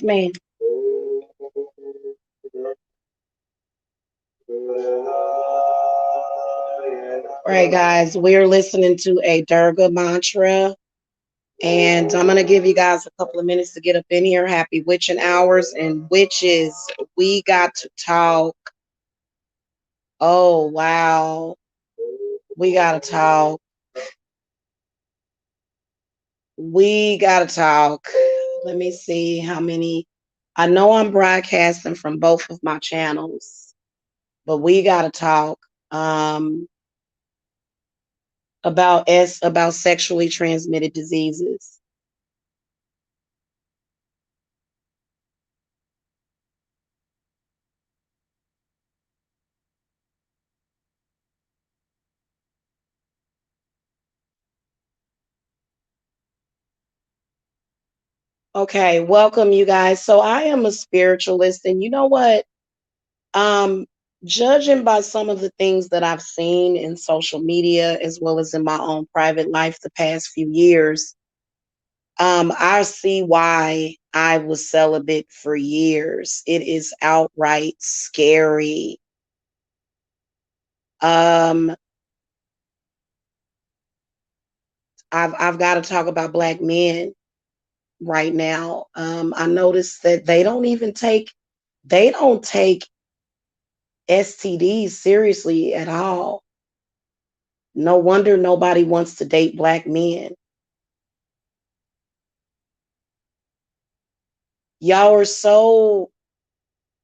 Yes, ma'am. All right, guys, we're listening to a Durga mantra, and I'm going to give you guys a couple of minutes to get up in here. Happy witching hours and witches. We got to talk. Oh, wow. We got to talk. We got to talk. Let me see how many. I know I'm broadcasting from both of my channels, but we got to talk about sexually transmitted diseases. Okay, welcome you guys. So I am a spiritualist, and you know what? Um, Judging by some of the things that I've seen in social media as well as in my own private life the past few years, I see why I was celibate for years. It is outright scary. Um, I've got to talk about black men right now. I noticed that they don't take STDs seriously at all. No wonder nobody wants to date black men. Y'all are so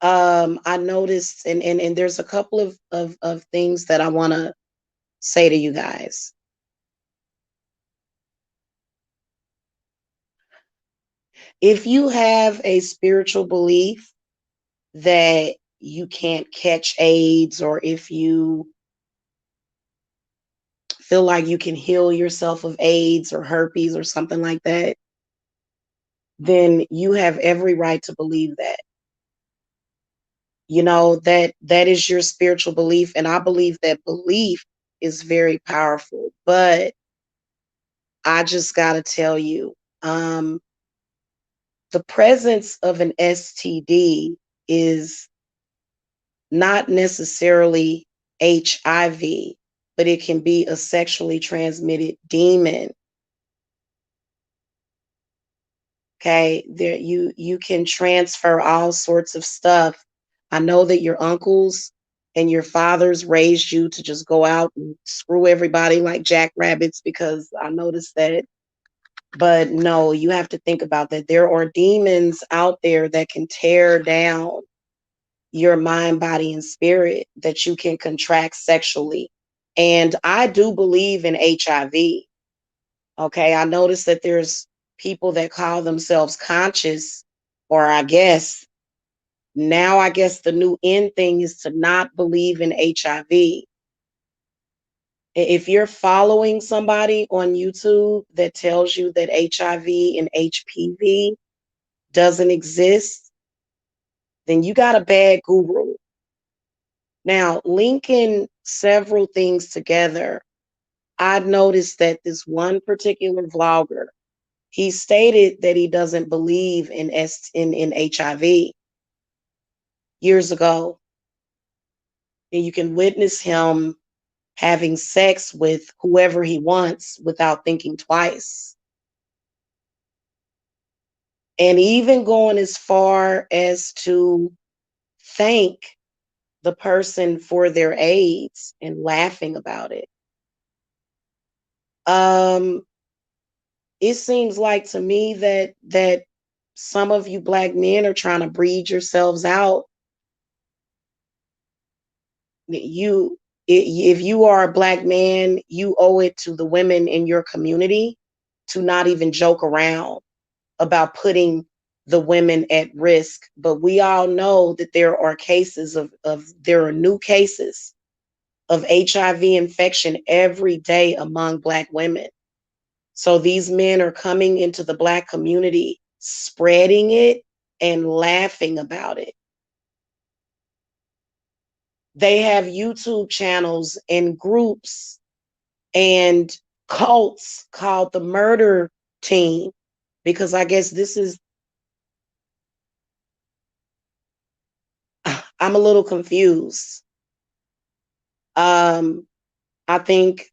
I noticed and there's a couple of things that I want to say to you guys. If you have a spiritual belief that you can't catch AIDS, or if you feel like you can heal yourself of AIDS or herpes or something like that, then you have every right to believe that. You know, that is your spiritual belief, and I believe that belief is very powerful. But I just got to tell you, um the presence of an STD is not necessarily HIV, but it can be a sexually transmitted demon. Okay, there you can transfer all sorts of stuff. I know that your uncles and your fathers raised you to just go out and screw everybody like jackrabbits, because I noticed that. But no, you have to think about that. There are demons out there that can tear down your mind, body, and spirit that you can contract sexually. And I do believe in HIV. Okay, I noticed that there's people that call themselves conscious, or I guess the new in thing is to not believe in HIV. If you're following somebody on YouTube that tells you that HIV and HPV doesn't exist, then you got a bad guru. Now, linking several things together, I noticed that this one particular vlogger, he stated that he doesn't believe in HIV years ago. And you can witness him having sex with whoever he wants without thinking twice. And even going as far as to thank the person for their AIDS and laughing about it. Um, it seems like to me that some of you black men are trying to breed yourselves out. You, if you are a black man, you owe it to the women in your community to not even joke around about putting the women at risk. But we all know that there are cases there are new cases of HIV infection every day among black women. So these men are coming into the black community, spreading it and laughing about it. They have YouTube channels and groups and cults called the murder team, because I guess this is I'm a little confused. I think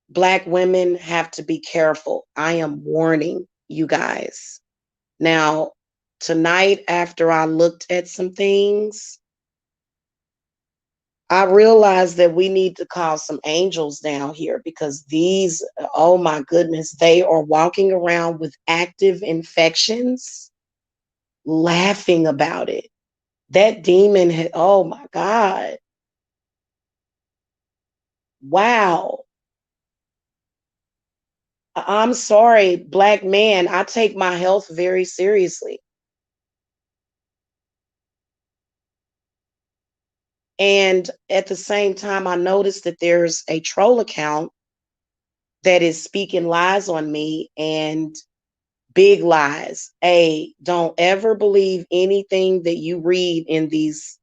Black women have to be careful. I am warning you guys. Now, tonight, after I looked at some things, I realized that we need to call some angels down here because these, oh my goodness, they are walking around with active infections, laughing about it. That demon had, oh my God. Wow. I'm sorry, Black man. I take my health very seriously. And at the same time, I noticed that there's a troll account that is speaking lies on me and big lies. Don't ever believe anything that you read in these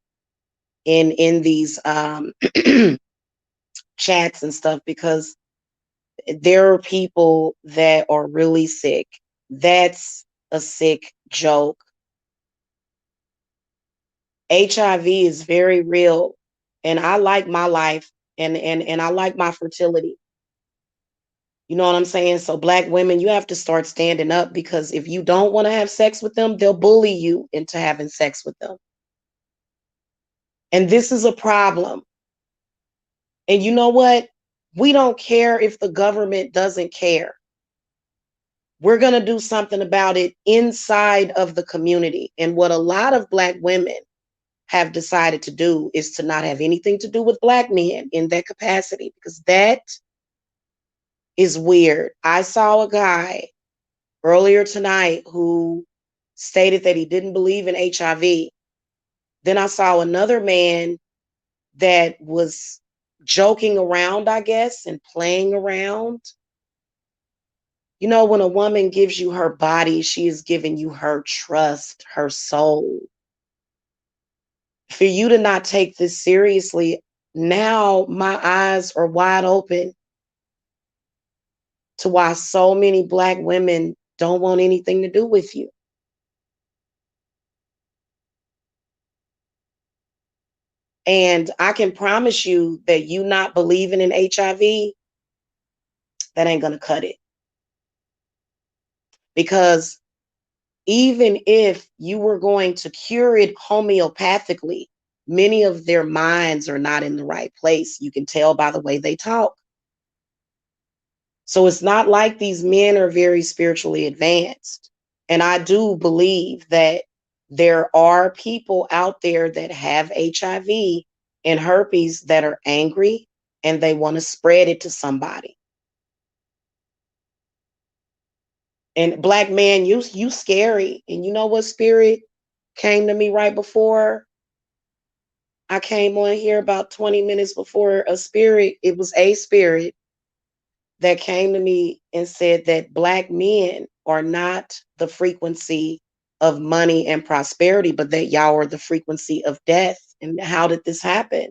chats and stuff because there are people that are really sick. That's a sick joke. HIV is very real, and I like my life, and I like my fertility. You know what I'm saying? So Black women, you have to start standing up because if you don't want to have sex with them, they'll bully you into having sex with them. And this is a problem. And you know what? We don't care if the government doesn't care. We're going to do something about it inside of the community. And what a lot of Black women have decided to do is to not have anything to do with Black men in that capacity because that is weird. I saw a guy earlier tonight who stated that he didn't believe in HIV. Then I saw another man that was joking around, I guess, and playing around. You know, when a woman gives you her body, she is giving you her trust, her soul. For you to not take this seriously, now my eyes are wide open to why so many Black women don't want anything to do with you. And I can promise you that you not believing in HIV, that ain't going to cut it. Because even if you were going to cure it homeopathically, many of their minds are not in the right place. You can tell by the way they talk. So it's not like these men are very spiritually advanced. And I do believe that there are people out there that have HIV and herpes that are angry and they want to spread it to somebody. And Black man, you scary. And you know what spirit came to me right before I came on here about 20 minutes before a spirit, it was a spirit that came to me and said that Black men are not the frequency of money and prosperity, but that y'all are the frequency of death. And how did this happen?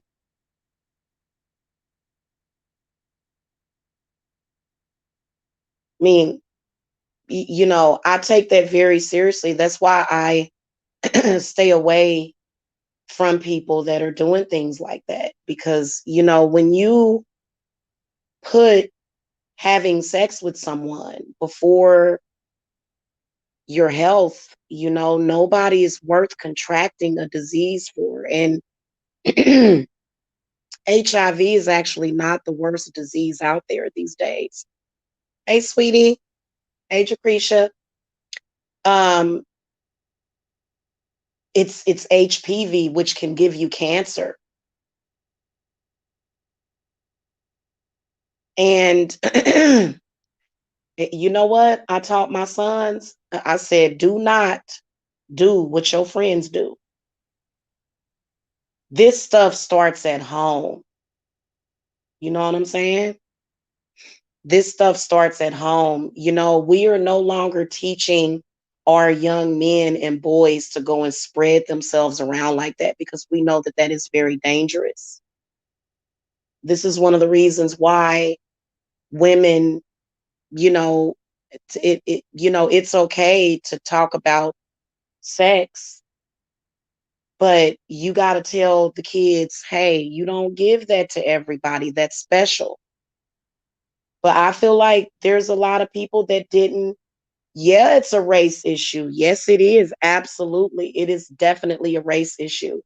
I mean, you know, I take that very seriously. That's why I stay away from people that are doing things like that. Because, you know, when you put having sex with someone before your health, you know, nobody is worth contracting a disease for. And HIV is actually not the worst disease out there these days. Hey, sweetie. Hey, Jacretia. Um, it's HPV, which can give you cancer. And you know what? I taught my sons, I said, do not do what your friends do. This stuff starts at home. You know what I'm saying? This stuff starts at home. You know, we are no longer teaching our young men and boys to go and spread themselves around like that because we know that that is very dangerous. This is one of the reasons why women, you know, you know, it's okay to talk about sex But you got to tell the kids, hey, you don't give that to everybody. That's special. But I feel like there's a lot of people that didn't. Yeah, it's a race issue. Yes, it is. Absolutely. It is definitely a race issue.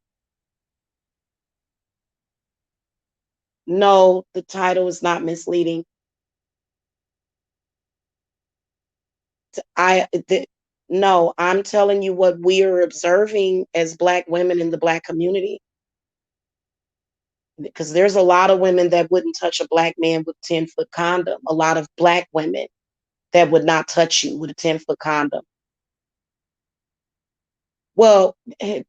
No, the title is not misleading. I th- no, I'm telling you what we are observing as Black women in the Black community. Because there's a lot of women that wouldn't touch a Black man with 10-foot condom. A lot of Black women that would not touch you with a 10-foot condom. Well,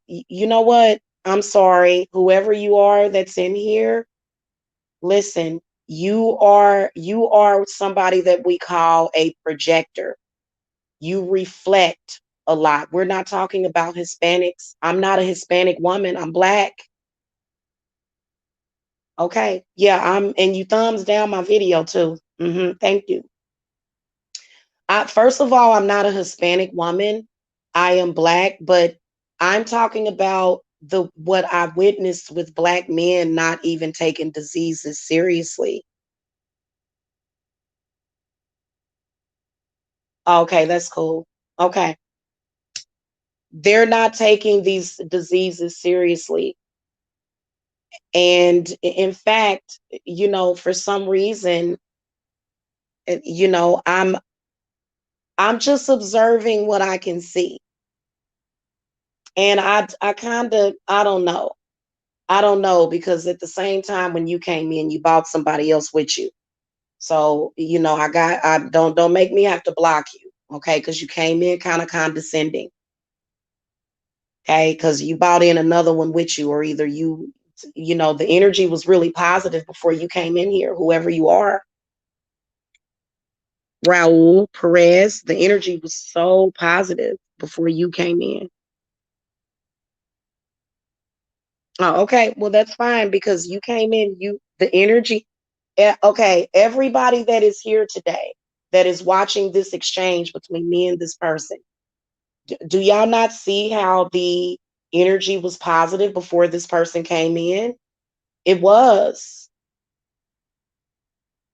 you know what? I'm sorry, whoever you are that's in here, listen, you are somebody that we call a projector. You reflect a lot. We're not talking about Hispanics. I'm not a Hispanic woman. I'm Black. Okay. Yeah, and you thumbs down my video too. Thank you. First of all, I'm not a Hispanic woman. I am Black, but I'm talking about the what I witnessed with Black men not even taking diseases seriously. Okay, that's cool. Okay. They're not taking these diseases seriously. And in fact, for some reason, I'm just observing what I can see. And I kind of I don't know. I don't know because at the same time when you came in, you bought somebody else with you. So, I don't make me have to block you, okay? Because you came in kind of condescending. Okay, because you bought in another one with you, or either the energy was really positive before you came in here, whoever you are. Raul Perez, the energy was so positive before you came in. Oh, okay. Well, that's fine because you came in, the energy. Okay, everybody that is here today that is watching this exchange between me and this person, do y'all not see how the energy was positive before this person came in? It was.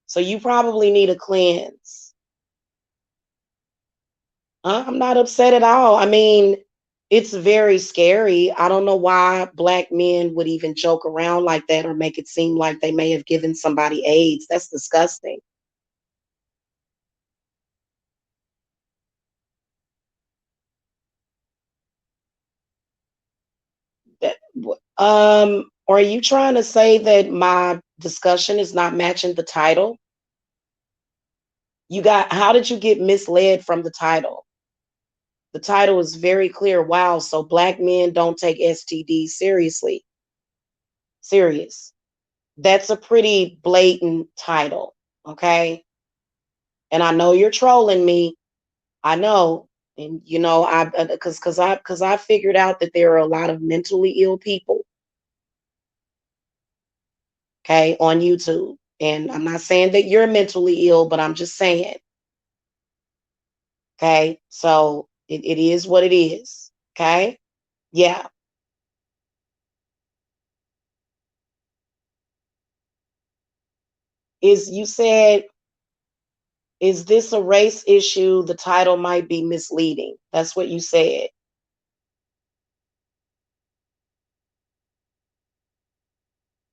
So you probably need a cleanse. I'm not upset at all. I mean, it's very scary. I don't know why Black men would even joke around like that or make it seem like they may have given somebody AIDS. That's disgusting. That, are you trying to say that my discussion is not matching the title? How did you get misled from the title? The title is very clear. Wow, so Black men don't take STD seriously. Serious. That's a pretty blatant title, okay? And I know you're trolling me. I know. And I because I figured out that there are a lot of mentally ill people, okay, on YouTube. And I'm not saying that you're mentally ill, but I'm just saying, okay? So it is what it is. Okay? Yeah. You said, is this a race issue? The title might be misleading. That's what you said.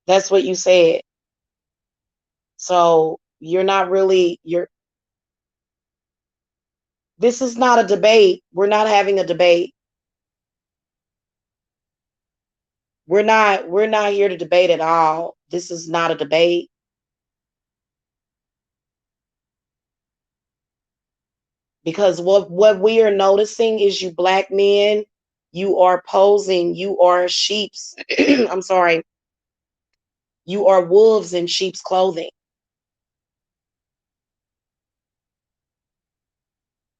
That's what you said. So this is not a debate. We're not having a debate. We're not here to debate at all. This is not a debate. Because what we are noticing is you Black men, you are posing, you are sheep's I'm sorry, you are wolves in sheep's clothing.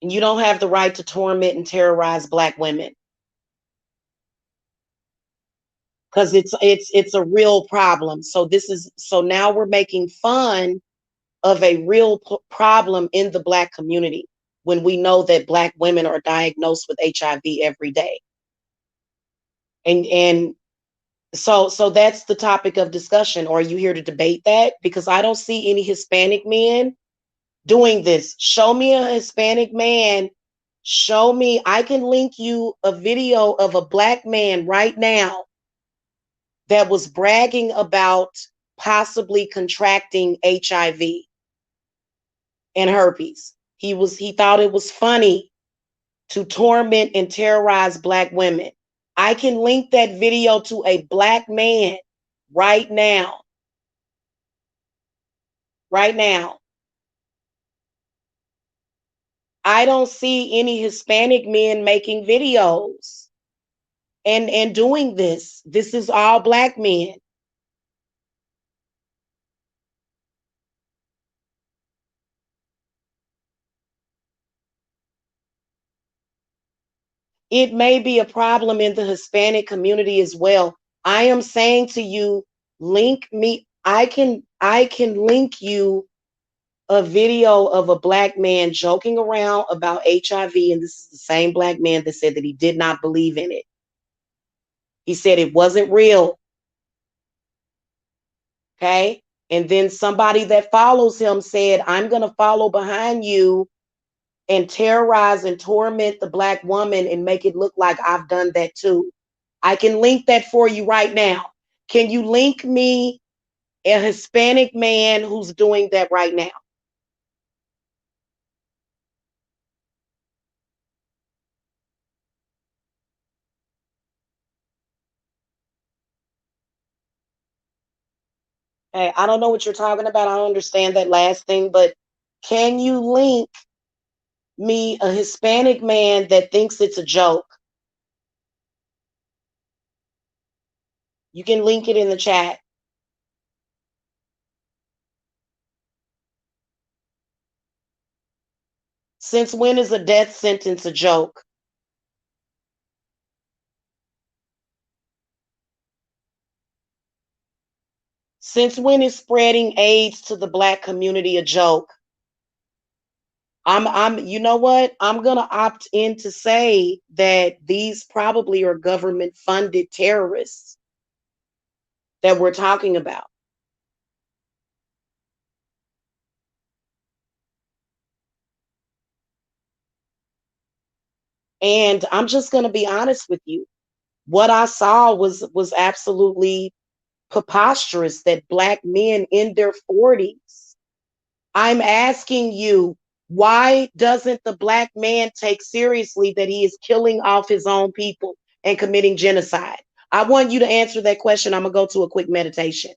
And you don't have the right to torment and terrorize Black women because it's a real problem. So now we're making fun of a real problem in the Black community when we know that Black women are diagnosed with HIV every day. And so that's the topic of discussion. Or are you here to debate that? Because I don't see any Hispanic men doing this. Show me a Hispanic man. Show me. I can link you a video of a black man right now that was bragging about possibly contracting HIV and herpes. He thought it was funny to torment and terrorize black women. I can link that video to a black man right now. Right now. I don't see any Hispanic men making videos and doing this. This is all black men. It may be a problem in the Hispanic community as well. I am saying to you, link me. I can link you a video of a black man joking around about HIV, and this is the same black man that said that he did not believe in it. He said it wasn't real. Okay. And then somebody that follows him said, I'm going to follow behind you and terrorize and torment the black woman and make it look like I've done that too. I can link that for you right now. Can you link me a Hispanic man who's doing that right now? Hey, I don't know what you're talking about. I don't understand that last thing, but can you link me a Hispanic man that thinks it's a joke? You can link it in the chat. Since when is a death sentence a joke? Since when is spreading AIDS to the black community a joke? You know what? I'm gonna opt in to say that these probably are government funded terrorists that we're talking about. And I'm just gonna be honest with you. What I saw was absolutely preposterous that black men in their 40s. I'm asking you, why doesn't the black man take seriously that he is killing off his own people and committing genocide? I want you to answer that question. I'm going to go to a quick meditation.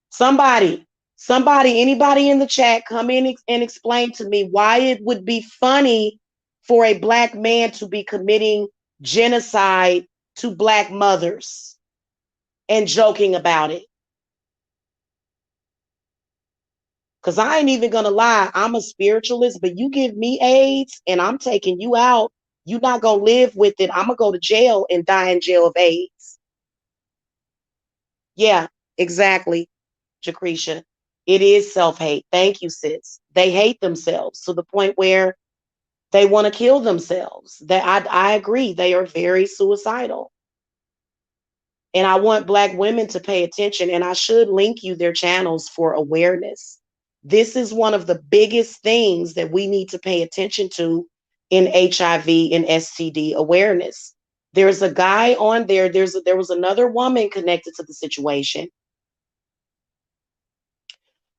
Somebody, anybody in the chat, come in and explain to me why it would be funny for a black man to be committing genocide to black mothers and joking about it. Because I ain't even going to lie, I'm a spiritualist, but you give me AIDS and I'm taking you out, you're not going to live with it. I'm going to go to jail and die in jail of AIDS. Yeah, exactly, Jacretia. It is self-hate. Thank you, sis. They hate themselves to the point where they want to kill themselves. I agree. They are very suicidal. And I want black women to pay attention, and I should link you their channels for awareness. This is one of the biggest things that we need to pay attention to in HIV and STD awareness. There's a guy on there. There was another woman connected to the situation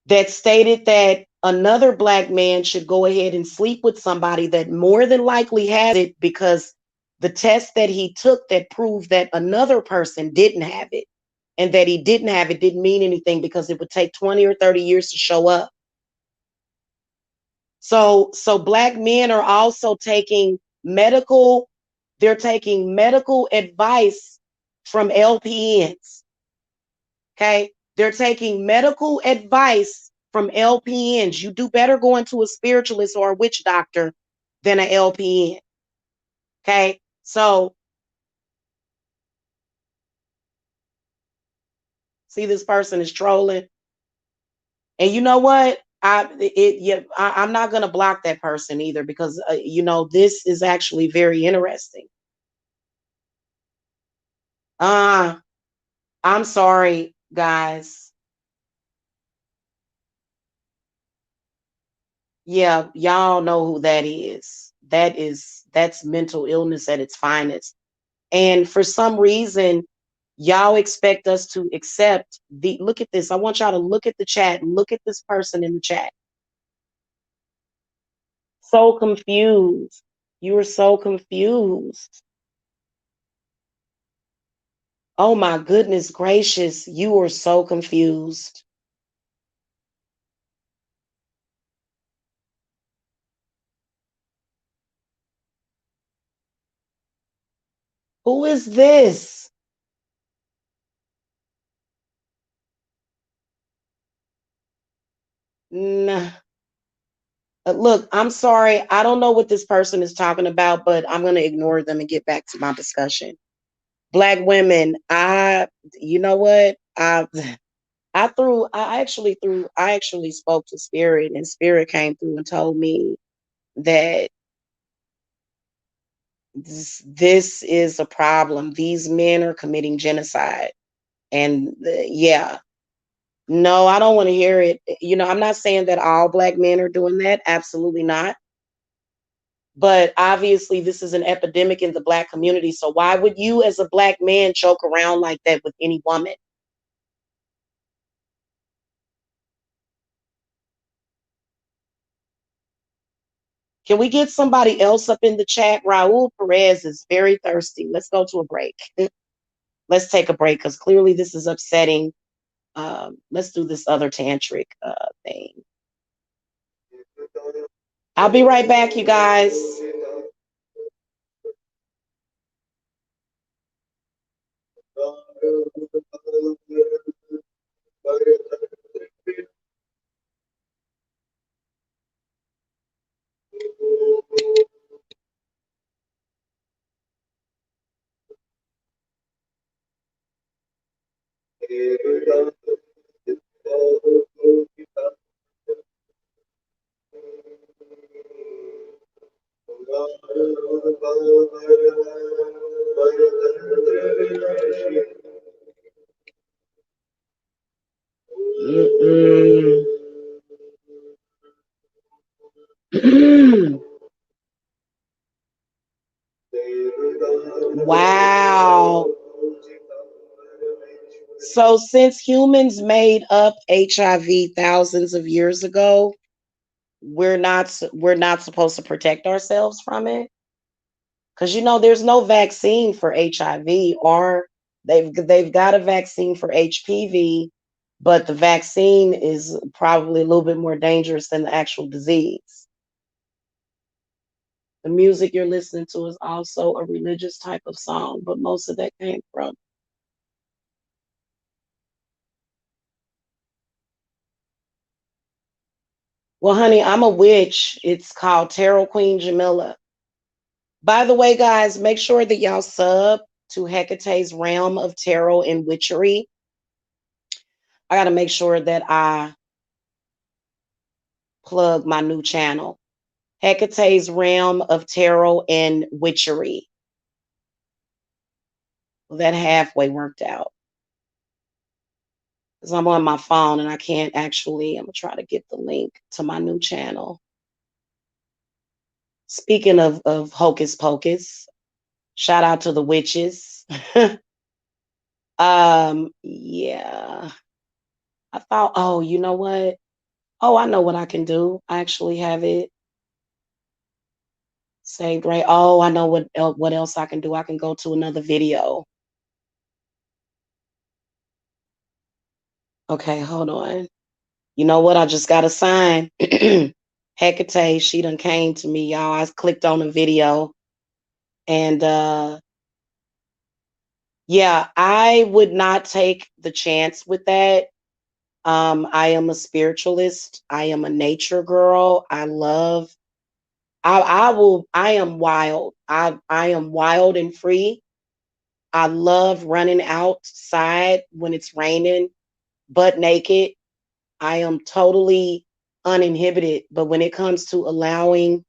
that stated that another black man should go ahead and sleep with somebody that more than likely has it, because the test that he took that proved that another person didn't have it, and that he didn't have it didn't mean anything because it would take 20 or 30 years to show up. So black men are also taking they're taking medical advice from LPNs. Okay? They're taking medical advice from LPNs. You do better going to a spiritualist or a witch doctor than an LPN. Okay? So see, this person is trolling. And you know what? I'm not going to block that person either, because this is actually very interesting. I'm sorry, guys. Yeah, y'all know who that is. That's mental illness at its finest. And for some reason, y'all expect us to accept the look at this. I want y'all to look at the chat. Look at this person in the chat. So confused. You were so confused. Oh my goodness gracious. You were so confused. Who is this? Nah. Look, I'm sorry. I don't know what this person is talking about, but I'm going to ignore them and get back to my discussion. Black women, you know what? I actually spoke to Spirit, and Spirit came through and told me that this is a problem. These men are committing genocide. And yeah, no, I don't want to hear it. You know, I'm not saying that all Black men are doing that. Absolutely not. But obviously, this is an epidemic in the Black community. So why would you, as a Black man, joke around like that with any woman? Can we get somebody else up in the chat? Raul Perez is very thirsty. Let's go to a break. Let's take a break because clearly this is upsetting. Let's do this other tantric thing. I'll be right back, you guys. Wow. So since humans made up HIV thousands of years ago, we're not supposed to protect ourselves from it, because you know there's no vaccine for HIV, or they've got a vaccine for HPV, but the vaccine is probably a little bit more dangerous than the actual disease. The music you're listening to is also a religious type of song, but most of that came from. Well, honey, I'm a witch. It's called Tarot Queen Jamila. By the way, guys, make sure that y'all sub to Hecate's Realm of Tarot and Witchery. I got to make sure that I plug my new channel, Hecate's Realm of Tarot and Witchery. Well, that halfway worked out because I'm on my phone and I can't actually. I'm going to try to get the link to my new channel. Speaking of hocus pocus, shout out to the witches. Yeah. I thought, oh, you know what? Oh, I know what I can do. I actually have it saved, right? Oh, I know what else I can do. I can go to another video. Okay, hold on. You know what? I just got a sign. Hecate, she done came to me, y'all. I clicked on a video, and yeah, I would not take the chance with that. I am a spiritualist. I am a nature girl. I am wild. I am wild and free. I love running outside when it's raining, butt naked. I am totally uninhibited. But when it comes to allowing,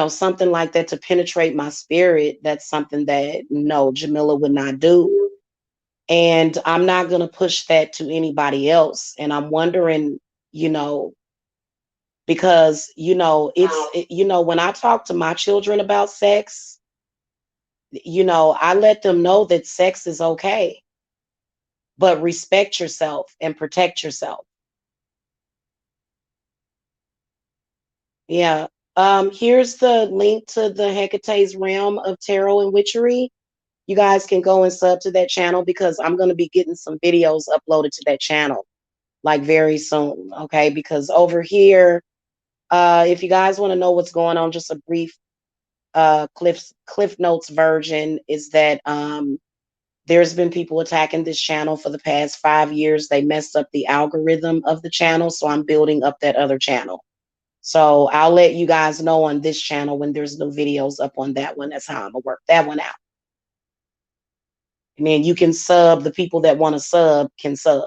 something like that to penetrate my spirit, that's something that no, Jamila would not do. And I'm not going to push that to anybody else. And I'm wondering, you know, because, when I talk to my children about sex, I let them know that sex is okay, but respect yourself and protect yourself. Yeah. Here's the link to the Hecate's Realm of Tarot and Witchery. You guys can go and sub to that channel because I'm going to be getting some videos uploaded to that channel like very soon. Okay. Because over here, if you guys want to know what's going on, just a brief cliff notes version is that there's been people attacking this channel for the past 5 years. They messed up the algorithm of the channel, so I'm building up that other channel. So I'll let you guys know on this channel when there's no videos up on that one. That's how I'm gonna work that one out. And then you can sub. The people that want to sub can sub.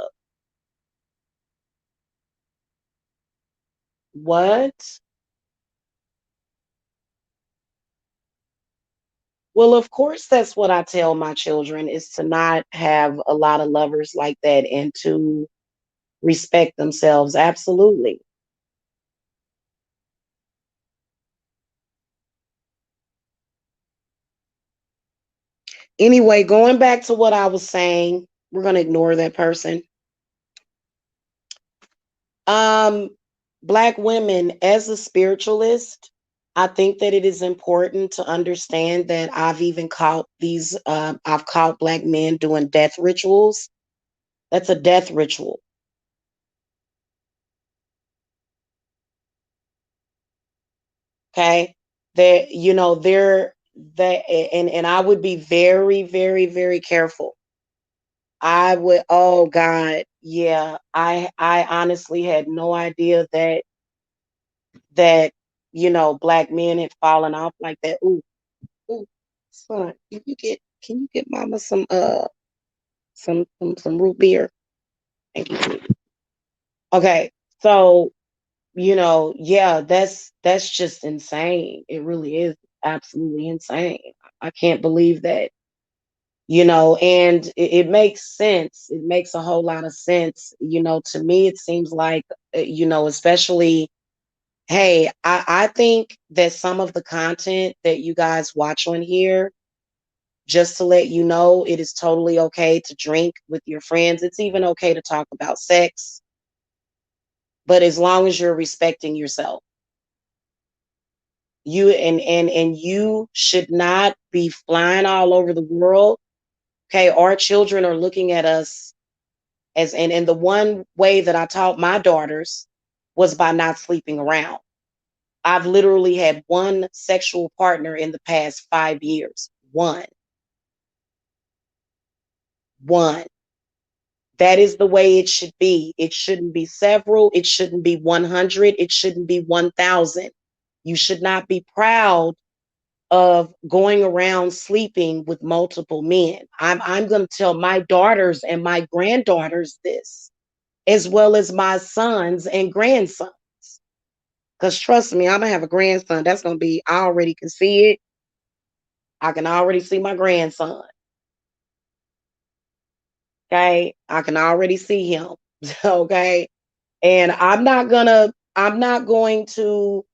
What? Well, of course, that's what I tell my children is to not have a lot of lovers like that and to respect themselves. Absolutely. Anyway, going back to what I was saying, we're going to ignore that person. Um, Black women, as a spiritualist, I think that it is important to understand that I've caught Black men doing death rituals. That's a death ritual. Okay. And I would be very, very, very careful. I would, oh God, yeah. I honestly had no idea that Black men had fallen off like that. Ooh, ooh, son, can you get mama some root beer? Thank you. Okay, so yeah, that's just insane. It really is absolutely insane. I can't believe that. And it makes sense. It makes a whole lot of sense. To me, it seems like, especially, hey, I think that some of the content that you guys watch on here, just to let you know, it is totally okay to drink with your friends. It's even okay to talk about sex, but as long as you're respecting yourself, and you should not be flying all over the world. Okay, our children are looking at us and the one way that I taught my daughters was by not sleeping around. I've literally had one sexual partner in the past 5 years. One. That is the way it should be. It shouldn't be several. It shouldn't be 100. It shouldn't be 1,000. You should not be proud of going around sleeping with multiple men. I'm going to tell my daughters and my granddaughters this, as well as my sons and grandsons. Because trust me, I'm going to have a grandson. That's going to be, I already can see it. I can already see my grandson. Okay. I can already see him. Okay. And I'm not going to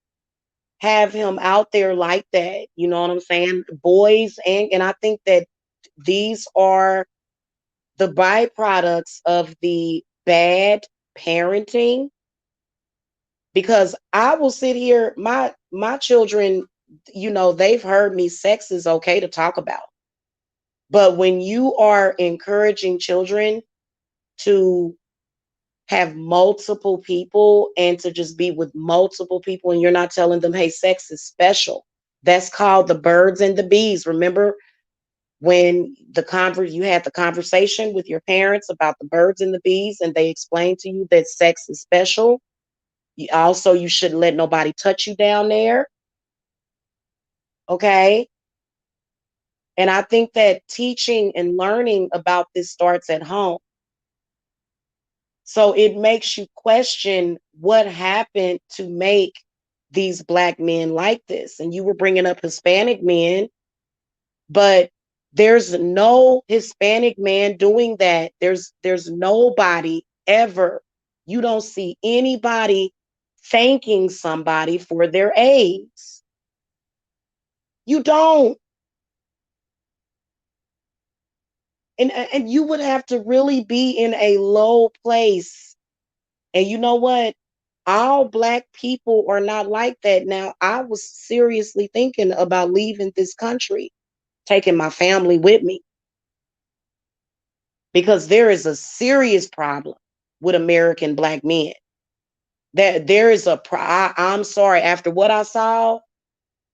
have him out there like that. You know what I'm saying? Boys, and I think that these are the byproducts of the bad parenting, because I will sit here, my children, they've heard me, sex is okay to talk about. But when you are encouraging children to have multiple people and to just be with multiple people, and you're not telling them, hey, sex is special. That's called the birds and the bees. Remember when you had the conversation with your parents about the birds and the bees, and they explained to you that sex is special. You shouldn't let nobody touch you down there. Okay. And I think that teaching and learning about this starts at home. So it makes you question what happened to make these black men like this. And you were bringing up Hispanic men, but there's no Hispanic man doing that. There's nobody ever. You don't see anybody thanking somebody for their AIDS. You don't. And you would have to really be in a low place. And you know what? All black people are not like that. Now, I was seriously thinking about leaving this country, taking my family with me, because there is a serious problem with American black men. There is I'm sorry. After what I saw,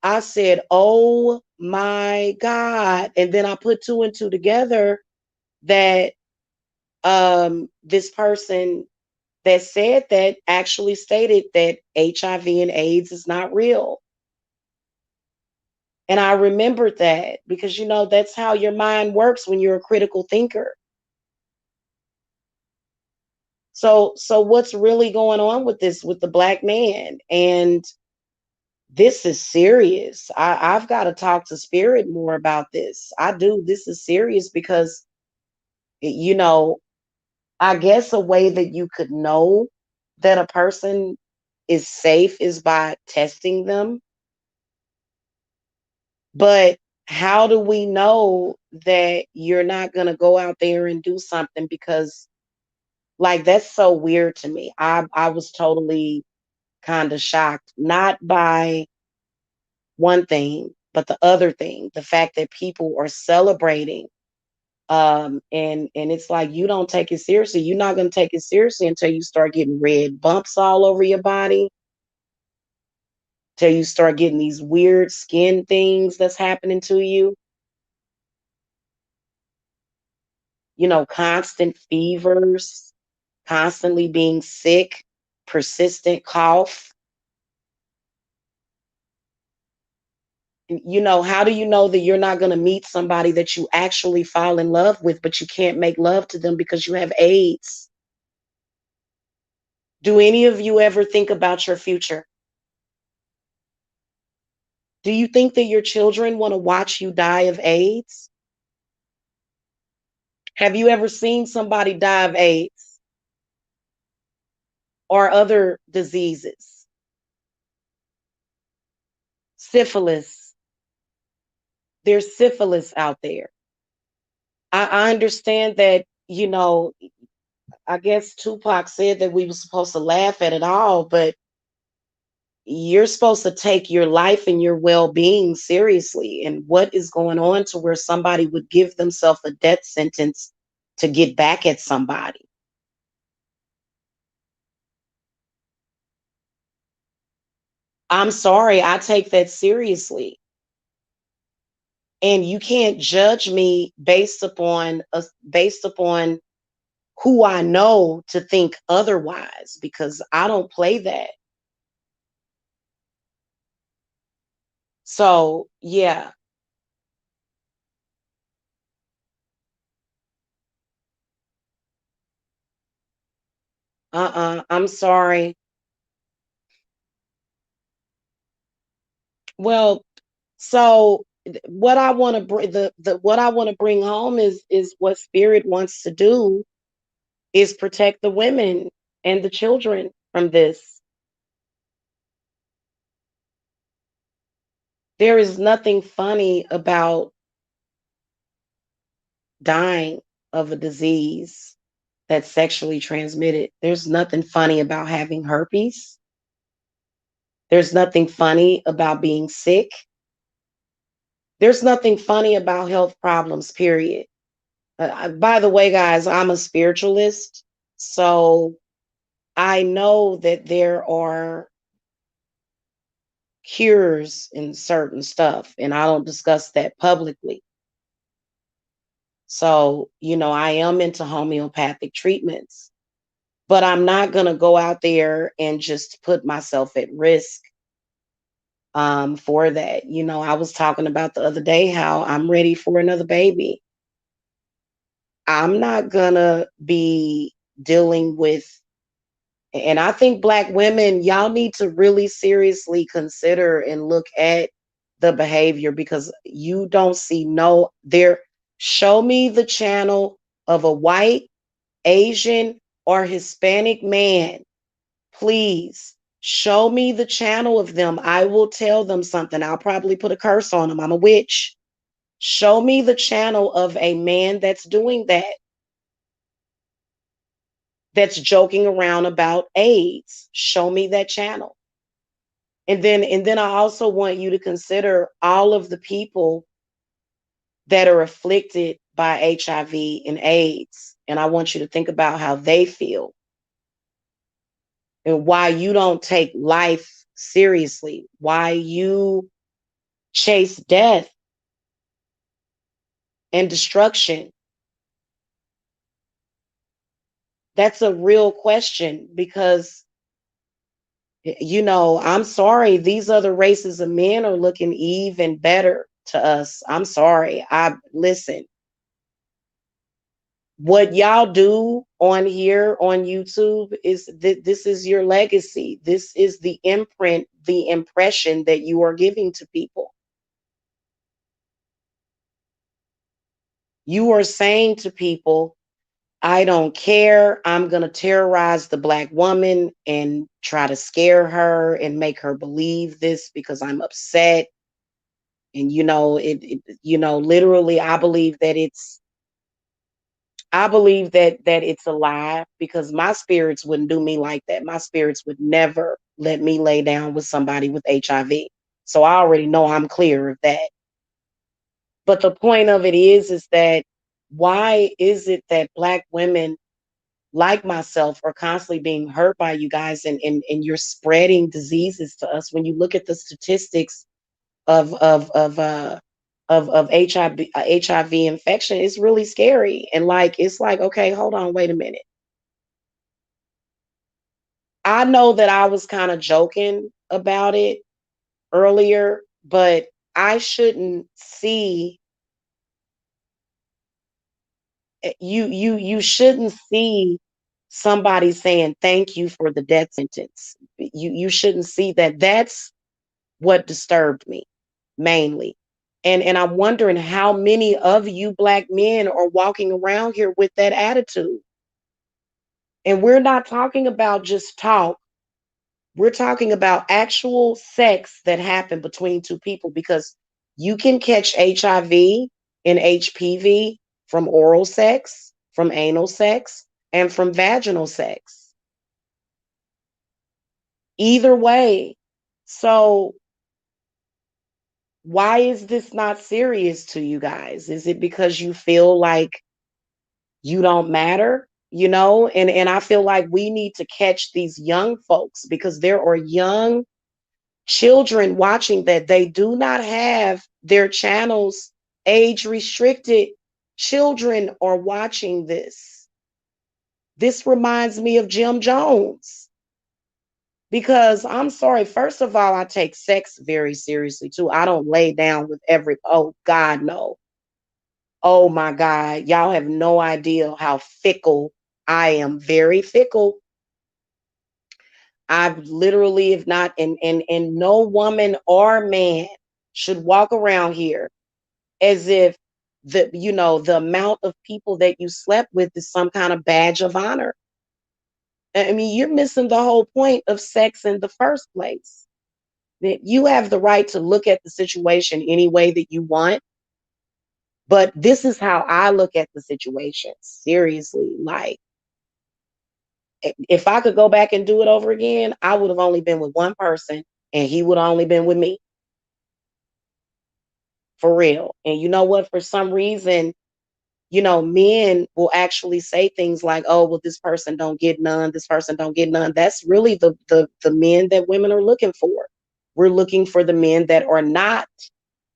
I said, "Oh my God!" And then I put two and two together that this person that said that actually stated that HIV and AIDS is not real. And I remembered that because, that's how your mind works when you're a critical thinker. So what's really going on with this, with the black man? And this is serious. I've got to talk to Spirit more about this. I do. This is serious because, you know, I guess a way that you could know that a person is safe is by testing them. But how do we know that you're not going to go out there and do something? Because, like, that's so weird to me. I was totally kind of shocked, not by one thing, but the other thing, the fact that people are celebrating. And it's like, you don't take it seriously. You're not going to take it seriously until you start getting red bumps all over your body, till you start getting these weird skin things that's happening to you. Constant fevers, constantly being sick, persistent cough. How do you know that you're not going to meet somebody that you actually fall in love with, but you can't make love to them because you have AIDS? Do any of you ever think about your future? Do you think that your children want to watch you die of AIDS? Have you ever seen somebody die of AIDS or other diseases? Syphilis. There's syphilis out there. I understand that, I guess Tupac said that we were supposed to laugh at it all, but you're supposed to take your life and your well-being seriously. And what is going on to where somebody would give themselves a death sentence to get back at somebody? I'm sorry, I take that seriously. And you can't judge me based upon who I know to think otherwise, because I don't play that. So, yeah. I'm sorry. Well, so what I want to bring the what I want to bring home is what Spirit wants to do is protect the women and the children from this. There is nothing funny about dying of a disease that's sexually transmitted. There's nothing funny about having herpes. There's nothing funny about being sick. There's nothing funny about health problems, period. By the way, guys, I'm a spiritualist. So I know that there are cures in certain stuff, and I don't discuss that publicly. So, I am into homeopathic treatments, but I'm not going to go out there and just put myself at risk for that. I was talking about the other day how I'm ready for another baby. I'm not going to be dealing with And I think Black women, y'all need to really seriously consider and look at the behavior, because you don't see no there. Show me the channel of a white, Asian, or Hispanic man. Please show me the channel of them. I will tell them something. I'll probably put a curse on them. I'm a witch. Show me the channel of a man that's doing that, that's joking around about AIDS. Show me that channel. And then I also want you to consider all of the people that are afflicted by HIV and AIDS. And I want you to think about how they feel and why you don't take life seriously, why you chase death and destruction. That's a real question, because I'm sorry, these other races of men are looking even better to us. I'm sorry. I listen, what y'all do on here on YouTube is this is your legacy. This is the imprint, the impression that you are giving to people. You are saying to people, I don't care. I'm going to terrorize the Black woman and try to scare her and make her believe this because I'm upset. And literally, I believe that it's a lie, because my spirits wouldn't do me like that. My spirits would never let me lay down with somebody with HIV. So I already know I'm clear of that. But the point of it is that why is it that Black women like myself are constantly being hurt by you guys, and you're spreading diseases to us? When you look at the statistics of HIV infection, it's really scary. And it's like, okay, hold on, wait a minute. I know that I was kind of joking about it earlier, but I shouldn't see you shouldn't see somebody saying thank you for the death sentence. You shouldn't see that. That's what disturbed me mainly. And I'm wondering how many of you Black men are walking around here with that attitude. And we're not talking about just talk. We're talking about actual sex that happened between two people, because you can catch HIV and HPV from oral sex, from anal sex, and from vaginal sex. Either way. So why is this not serious to you guys? Is it because you feel like you don't matter? And I feel like we need to catch these young folks, because there are young children watching that. They do not have their channels age restricted. Children are watching this. This reminds me of Jim Jones, because I'm sorry, first of all, I take sex very seriously too. I don't lay down with oh God, no. Oh my God, y'all have no idea how fickle I am. Very fickle. I've literally, if not, and no woman or man should walk around here as if the amount of people that you slept with is some kind of badge of honor. I mean, you're missing the whole point of sex in the first place. That you have the right to look at the situation any way that you want. But this is how I look at the situation. Seriously, like, if I could go back and do it over again, I would have only been with one person, and he would have only been with me. For real. And you know what? For some reason, men will actually say things like, oh, well, this person don't get none, this person don't get none. That's really the men that women are looking for. We're looking for the men that are not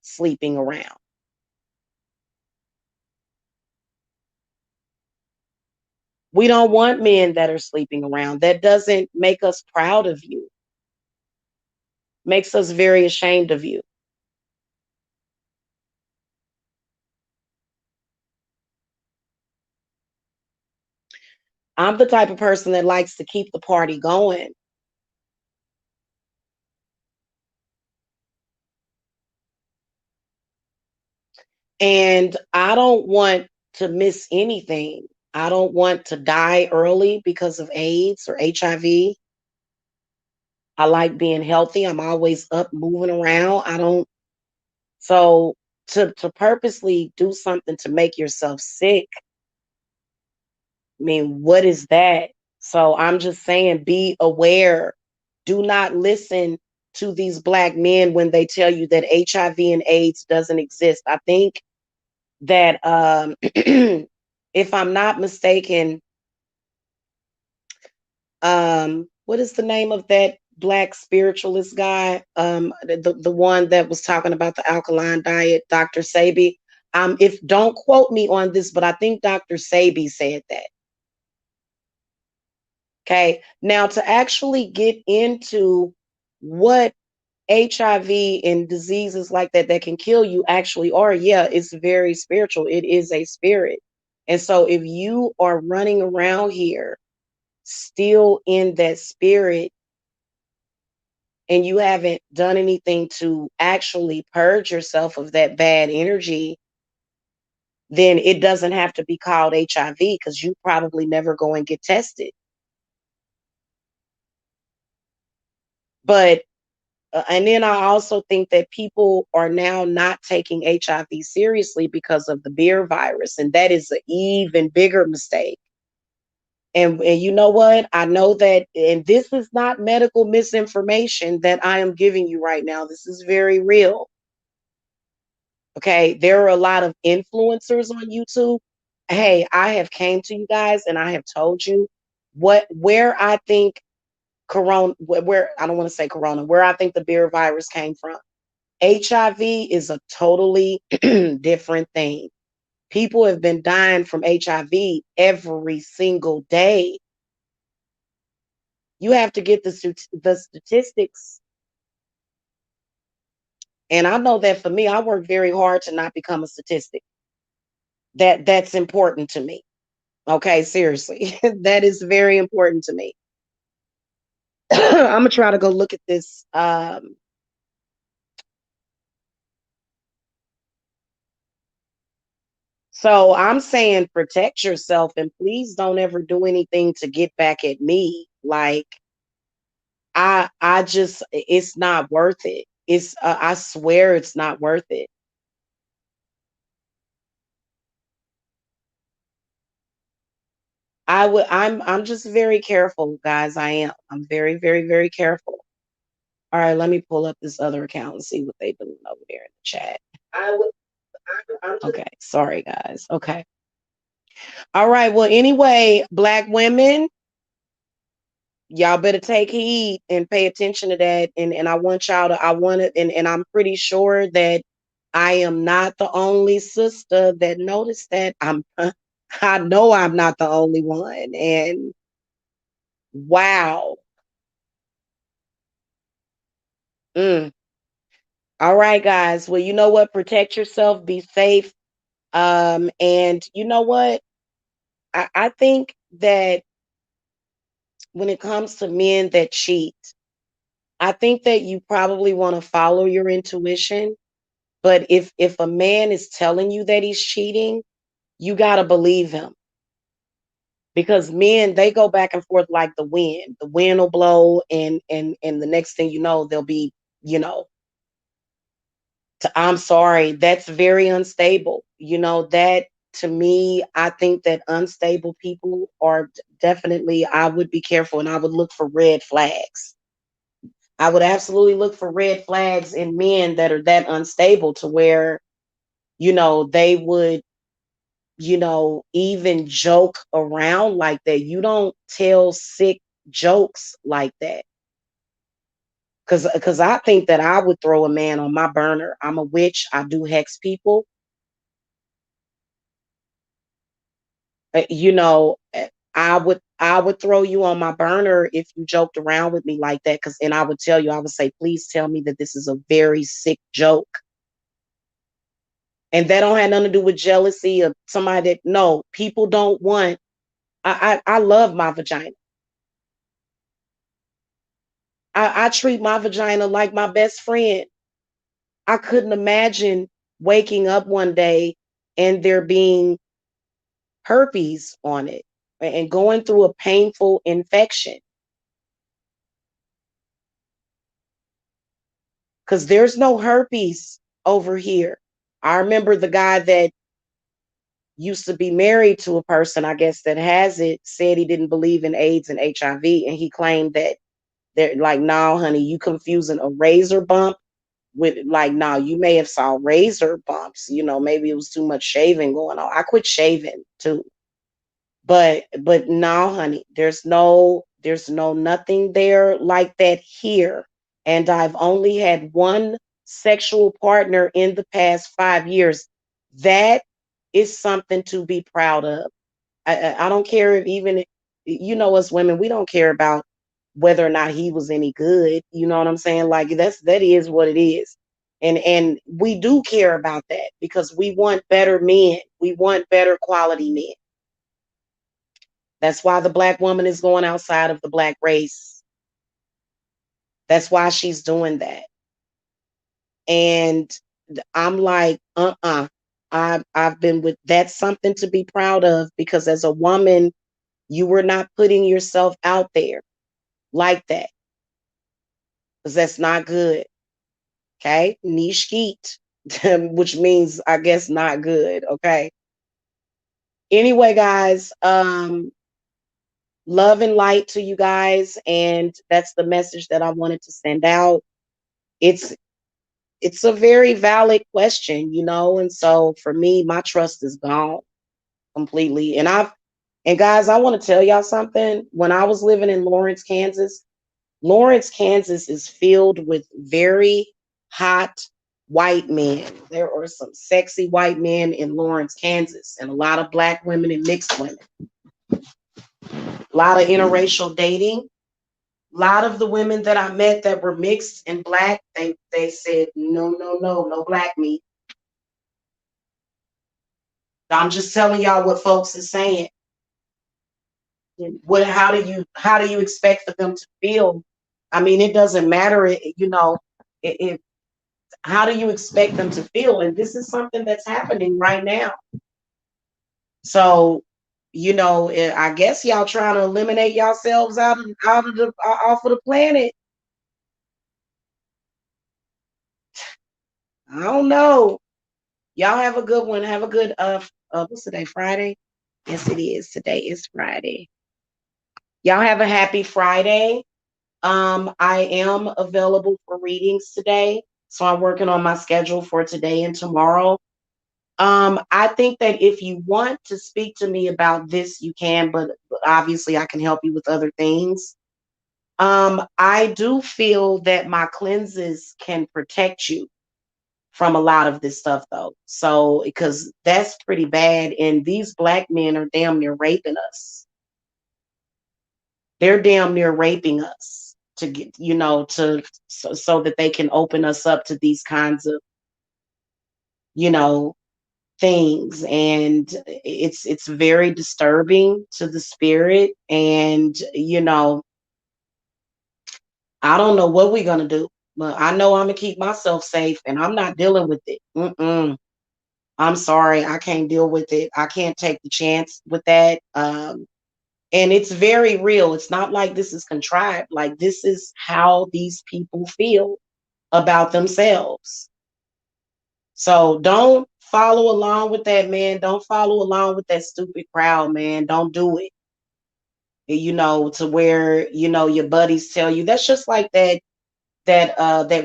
sleeping around. We don't want men that are sleeping around. That doesn't make us proud of you. Makes us very ashamed of you. I'm the type of person that likes to keep the party going. And I don't want to miss anything. I don't want to die early because of AIDS or HIV. I like being healthy. I'm always up moving around. I don't so to purposely do something to make yourself sick. I mean, what is that? So I'm just saying be aware. Do not listen to these black men when they tell you that HIV and AIDS doesn't exist. I think that if I'm not mistaken, what is the name of that black spiritualist guy? The one that was talking about the alkaline diet, Dr. Sabi. If don't quote me on this, but I think Dr. Sabi said that. Okay. Now to actually get into what HIV and diseases like that that can kill you actually are, yeah, it's very spiritual. It is a spirit. And so if you are running around here still in that spirit and you haven't done anything to actually purge yourself of that bad energy, then it doesn't have to be called HIV because you probably never go and get tested. But and then I also think that people are now not taking HIV seriously because of the beer virus, and that is an even bigger mistake. And you know what? I know that, and this is not medical misinformation that I am giving you right now. This is very real. Okay, there are a lot of influencers on YouTube. Hey, I have came to you guys and I have told you where I think corona, where I don't want to say corona, where I think the beer virus came from. HIV is a totally different thing. People have been dying from HIV every single day. You have to get the statistics. And I know that for me, I work very hard to not become a statistic. That's important to me. Okay, seriously. That is very important to me. I'm gonna try to go look at this. So I'm saying protect yourself and please don't ever do anything to get back at me. Like I just it's not worth it. It's I swear it's not worth it. I'm just very careful, guys. I am. I'm very, very, very careful. All right, let me pull up this other account and see what they've been over there in the chat. I would okay, sorry guys. Okay. All right. Well, anyway, black women, y'all better take heed and pay attention to that. And I want y'all to, I want it, and I'm pretty sure that I am not the only sister that noticed that. I know I'm not the only one. And wow. Mm. All right, guys. Well, you know what? Protect yourself, be safe. And you know what? I think that when it comes to men that cheat, I think that you probably want to follow your intuition. But if a man is telling you that he's cheating, you gotta believe him. Because men, they go back and forth like the wind. The wind will blow and the next thing you know, they'll be, you know, I'm sorry, that's very unstable. You know, that to me, I think that unstable people are definitely, I would be careful and I would look for red flags. I would absolutely look for red flags in men that are that unstable to where, you know, they would, you know, even joke around like that. You don't tell sick jokes like that. Cause I think that I would throw a man on my burner. I'm a witch. I do hex people. You know, I would throw you on my burner if you joked around with me like that. Cause and I would tell you, I would say, please tell me that this is a very sick joke. And that don't have nothing to do with jealousy of somebody that no, people don't want I love my vagina. I treat my vagina like my best friend. I couldn't imagine waking up one day and there being herpes on it and going through a painful infection, because there's no herpes over here. I remember the guy that used to be married to a person, I guess, that has it, said he didn't believe in AIDS and HIV, and he claimed that they're like, no, honey, you confusing a razor bump with like, no, you may have saw razor bumps. Maybe it was too much shaving going on. I quit shaving too. But no, honey, there's no nothing there like that here. And I've only had one sexual partner in the past 5 years. That is something to be proud of. I don't care if even, us women, we don't care about whether or not he was any good. You know what I'm saying? Like that is what it is. And we do care about that because we want better men. We want better quality men. That's why the black woman is going outside of the black race. That's why she's doing that. And I'm like, I've been with, that's something to be proud of, because as a woman, you were not putting yourself out there like that, because that's not good. Okay. Nishkeet, which means, I guess, not good. Okay. Anyway, guys, love and light to you guys. And that's the message that I wanted to send out. It's it's a very valid question, and so for me, my trust is gone completely. And guys, I want to tell y'all something. When I was living in Lawrence, Kansas is filled with very hot white men. There are some sexy white men in Lawrence, Kansas, and a lot of black women and mixed women. A lot of interracial dating. A lot of the women that I met that were mixed and black, they said, no, no, no, no black meat. I'm just telling y'all what folks are saying. How do you expect for them to feel? I mean, it doesn't matter, it, how do you expect them to feel? And this is something that's happening right now. So, I guess y'all trying to eliminate yourselves off of the planet. I don't know. Y'all have a good one. Have a good what's today? Friday? Yes, it is. Today is Friday. Y'all have a happy Friday. I am available for readings today. So I'm working on my schedule for today and tomorrow. I think that if you want to speak to me about this, you can, but obviously I can help you with other things. I do feel that my cleanses can protect you from a lot of this stuff though. So, because that's pretty bad. And these black men are damn near raping us. They're damn near raping us to get, so that they can open us up to these kinds of, you know, things. And it's very disturbing to the spirit. And, I don't know what we're going to do, but I know I'm going to keep myself safe and I'm not dealing with it. I'm sorry. I can't deal with it. I can't take the chance with that. And it's very real. It's not like this is contrived. Like, this is how these people feel about themselves. So don't follow along with that, man. Don't follow along with that stupid crowd, man. Don't do it. To where, your buddies tell you. That's just like that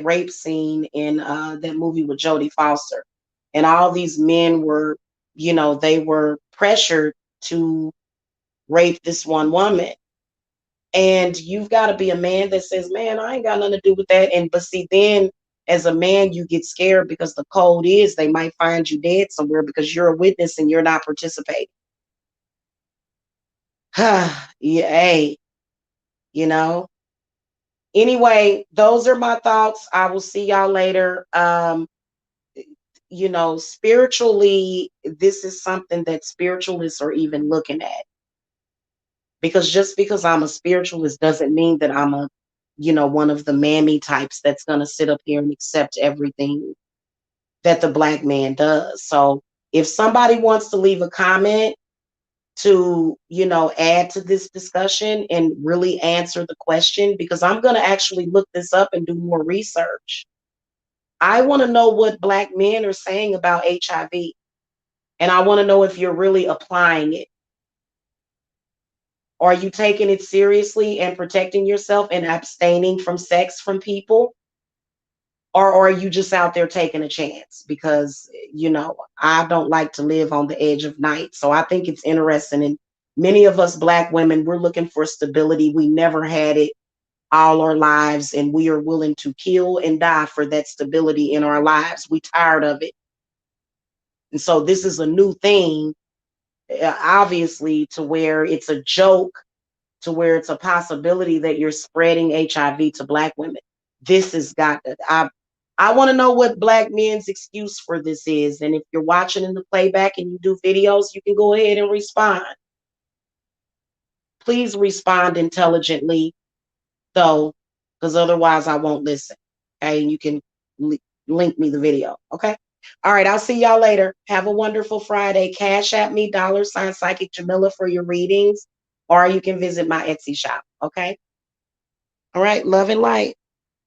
rape scene in that movie with Jodie Foster. And all these men were, they were pressured to rape this one woman. And you've got to be a man that says, man, I ain't got nothing to do with that. But see, then as a man, you get scared because the code is they might find you dead somewhere because you're a witness and you're not participating. Yeah, hey, you know. Anyway, those are my thoughts. I will see y'all later. Spiritually, this is something that spiritualists are even looking at. Because just because I'm a spiritualist doesn't mean that I'm a, one of the mammy types that's going to sit up here and accept everything that the black man does. So if somebody wants to leave a comment to, add to this discussion and really answer the question, because I'm going to actually look this up and do more research. I want to know what black men are saying about HIV. And I want to know if you're really applying it. Are you taking it seriously and protecting yourself and abstaining from sex from people? Or are you just out there taking a chance? Because, I don't like to live on the edge of night. So I think it's interesting. And many of us black women, we're looking for stability. We never had it all our lives, and we are willing to kill and die for that stability in our lives. We tired of it. And so this is a new thing, obviously, to where it's a joke, to where it's a possibility that you're spreading HIV to black women. This has got to, I want to know what black men's excuse for this is. And if you're watching in the playback and you do videos, you can go ahead and respond. Please respond intelligently, though, because otherwise I won't listen. Okay, and you can link me the video. Okay. All right, I'll see y'all later. Have a wonderful Friday. Cash at me, $ Psychic Jamila for your readings, or you can visit my Etsy shop. Okay. All right. Love and light.